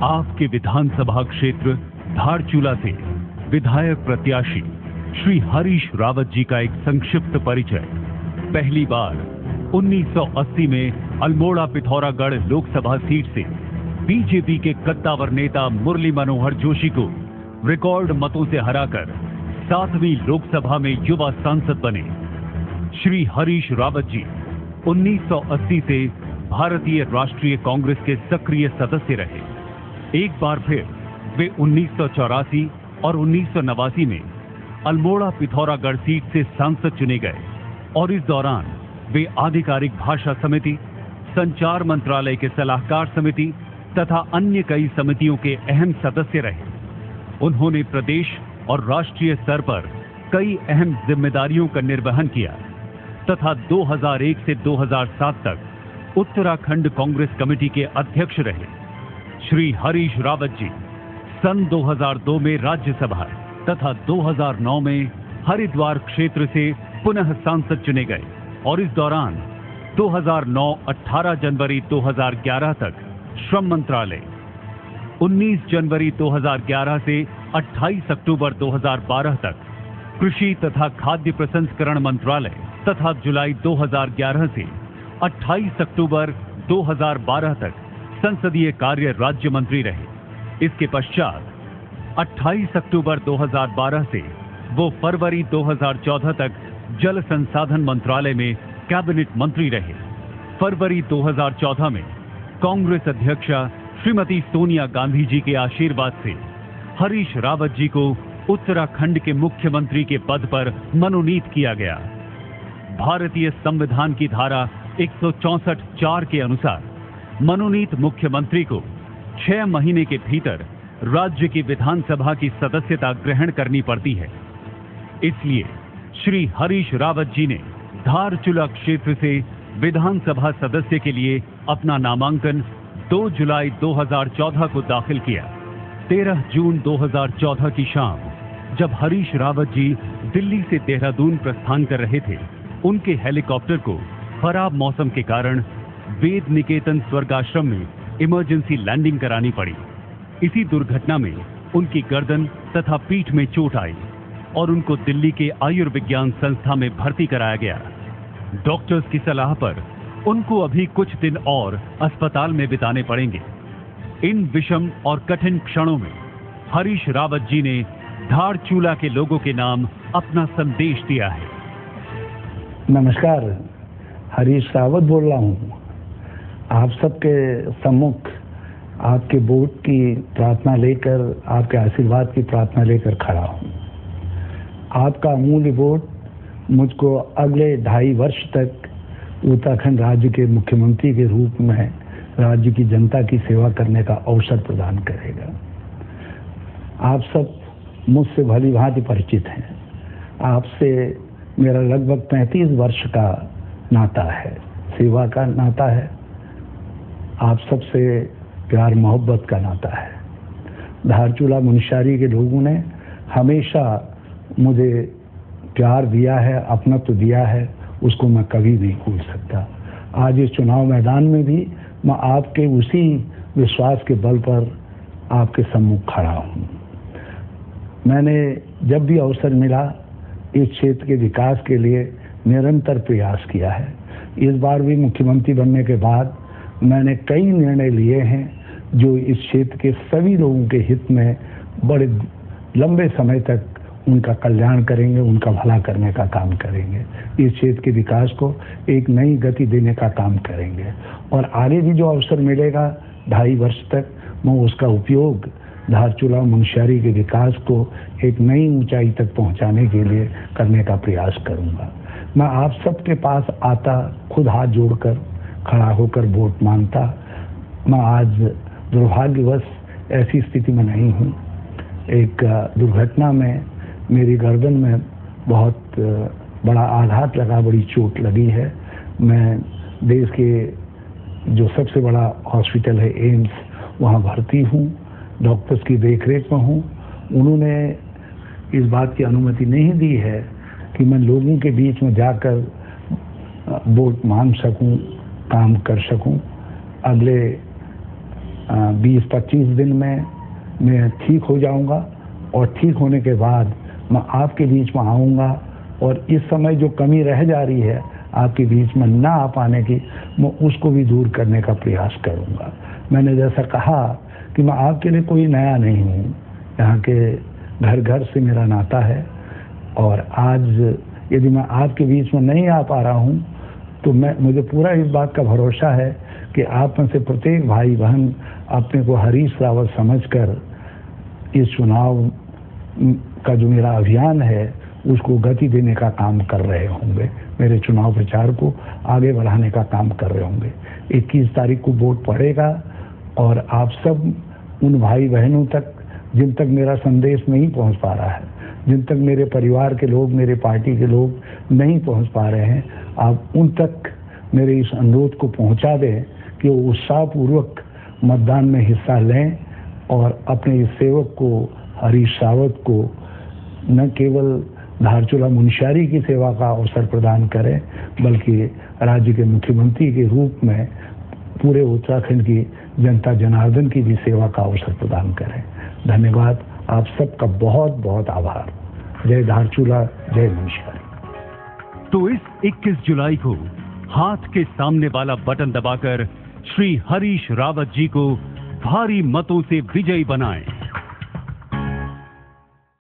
आपके विधानसभा क्षेत्र धारचूला से विधायक प्रत्याशी श्री हरीश रावत जी का एक संक्षिप्त परिचय। पहली बार 1980 में अल्मोड़ा पिथौरागढ़ लोकसभा सीट से बीजेपी के कद्दावर नेता मुरली मनोहर जोशी को रिकॉर्ड मतों से हराकर 7वीं लोकसभा में युवा सांसद बने। श्री हरीश रावत जी 1980 से भारतीय राष्ट्रीय कांग्रेस के सक्रिय सदस्य रहे। एक बार फिर वे 1984 और 1989 में अल्मोड़ा पिथौरागढ़ सीट से सांसद चुने गए और इस दौरान वे आधिकारिक भाषा समिति, संचार मंत्रालय के सलाहकार समिति तथा अन्य कई समितियों के अहम सदस्य रहे। उन्होंने प्रदेश और राष्ट्रीय स्तर पर कई अहम जिम्मेदारियों का निर्वहन किया तथा 2001 से 2007 तक उत्तराखंड कांग्रेस कमेटी के अध्यक्ष रहे। श्री हरीश रावत जी सन 2002 में राज्यसभा तथा 2009 में हरिद्वार क्षेत्र से पुनः सांसद चुने गए और इस दौरान 2009-18 जनवरी 2011 तक श्रम मंत्रालय, 19 जनवरी 2011 से 28 अक्टूबर 2012 तक कृषि तथा खाद्य प्रसंस्करण मंत्रालय तथा जुलाई 2011 से 28 अक्टूबर 2012 तक संसदीय कार्य राज्य मंत्री रहे। इसके पश्चात 28 अक्टूबर 2012 से वो फरवरी 2014 तक जल संसाधन मंत्रालय में कैबिनेट मंत्री रहे। फरवरी 2014 में कांग्रेस अध्यक्षा श्रीमती सोनिया गांधी जी के आशीर्वाद से हरीश रावत जी को उत्तराखंड के मुख्यमंत्री के पद पर मनोनीत किया गया। भारतीय संविधान की धारा 164(4) के अनुसार मनोनीत मुख्यमंत्री को 6 महीने के भीतर राज्य की विधानसभा की सदस्यता ग्रहण करनी पड़ती है। इसलिए श्री हरीश रावत जी ने धारचूला क्षेत्र से विधानसभा सदस्य के लिए अपना नामांकन 2 जुलाई 2014 को दाखिल किया। 13 जून 2014 की शाम जब हरीश रावत जी दिल्ली से देहरादून प्रस्थान कर रहे थे, उनके हेलीकॉप्टर को खराब मौसम के कारण वेद निकेतन स्वर्गाश्रम में इमरजेंसी लैंडिंग करानी पड़ी। इसी दुर्घटना में उनकी गर्दन तथा पीठ में चोट आई और उनको दिल्ली के आयुर्विज्ञान संस्था में भर्ती कराया गया। डॉक्टर्स की सलाह पर उनको अभी कुछ दिन और अस्पताल में बिताने पड़ेंगे। इन विषम और कठिन क्षणों में हरीश रावत जी ने धारचूला के लोगों के नाम अपना संदेश दिया है। नमस्कार, हरीश रावत बोल रहा हूँ। आप सबके सम्मुख आपके वोट की प्रार्थना लेकर, आपके आशीर्वाद की प्रार्थना लेकर खड़ा हूँ। आपका अमूल्य वोट मुझको अगले 2.5 वर्ष तक उत्तराखंड राज्य के मुख्यमंत्री के रूप में राज्य की जनता की सेवा करने का अवसर प्रदान करेगा। आप सब मुझसे भली भांति परिचित हैं। आपसे मेरा लगभग 35 वर्ष का नाता है, सेवा का नाता है, आप सबसे प्यार मोहब्बत का नाता है। धारचूला मुनस्यारी के लोगों ने हमेशा मुझे प्यार दिया है, अपनत्व दिया है, उसको मैं कभी नहीं भूल सकता। आज इस चुनाव मैदान में भी मैं आपके उसी विश्वास के बल पर आपके सम्मुख खड़ा हूँ। मैंने जब भी अवसर मिला इस क्षेत्र के विकास के लिए निरंतर प्रयास किया है। इस बार भी मुख्यमंत्री बनने के बाद मैंने कई निर्णय लिए हैं जो इस क्षेत्र के सभी लोगों के हित में बड़े लंबे समय तक उनका कल्याण करेंगे, उनका भला करने का काम करेंगे, इस क्षेत्र के विकास को एक नई गति देने का काम करेंगे और आगे भी जो अवसर मिलेगा 2.5 वर्ष तक मैं उसका उपयोग धारचूला मुनस्यारी के विकास को एक नई ऊंचाई तक पहुंचाने के लिए करने का प्रयास करूंगा। मैं आप सबके पास आता, खुद हाथ जोड़कर खड़ा होकर वोट मांगता। मैं आज दुर्भाग्यवश ऐसी स्थिति में नहीं हूँ। एक दुर्घटना में मेरी गर्दन में बहुत बड़ा आघात लगा, बड़ी चोट लगी है। मैं देश के जो सबसे बड़ा हॉस्पिटल है एम्स, वहाँ भर्ती हूँ, डॉक्टर्स की देखरेख में हूँ। उन्होंने इस बात की अनुमति नहीं दी है कि मैं लोगों के बीच में जाकर वोट मांग सकूं, काम कर सकूं। अगले 20-25 दिन में मैं ठीक हो जाऊंगा और ठीक होने के बाद मैं आपके बीच में आऊंगा और इस समय जो कमी रह जा रही है आपके बीच में ना आ पाने की, मैं उसको भी दूर करने का प्रयास करूंगा। मैंने जैसा कहा कि मैं आपके लिए कोई नया नहीं हूँ, यहाँ के घर घर से मेरा नाता है और आज यदि मैं आपके बीच में नहीं आ पा रहा हूँ तो मुझे पूरा इस बात का भरोसा है कि आप में से प्रत्येक भाई बहन अपने को हरीश रावत समझकर इस चुनाव का जो मेरा अभियान है उसको गति देने का काम कर रहे होंगे, मेरे चुनाव प्रचार को आगे बढ़ाने का काम कर रहे होंगे। 21 तारीख को वोट पड़ेगा और आप सब उन भाई बहनों तक जिन तक मेरा संदेश नहीं पहुंच पा रहा है, जिन तक मेरे परिवार के लोग, मेरे पार्टी के लोग नहीं पहुंच पा रहे हैं, आप उन तक मेरे इस अनुरोध को पहुंचा दें कि वो उत्साहपूर्वक मतदान में हिस्सा लें और अपने इस सेवक को, हरीश रावत को, न केवल धारचूला मुनस्यारी की सेवा का अवसर प्रदान करें बल्कि राज्य के मुख्यमंत्री के रूप में पूरे उत्तराखंड की जनता जनार्दन की भी सेवा का अवसर प्रदान करें। धन्यवाद, आप सबका बहुत बहुत आभार। जय धारचूला, जय मुनस्यारी। तो इस 21 जुलाई को हाथ के सामने वाला बटन दबाकर श्री हरीश रावत जी को भारी मतों से विजयी बनाएं।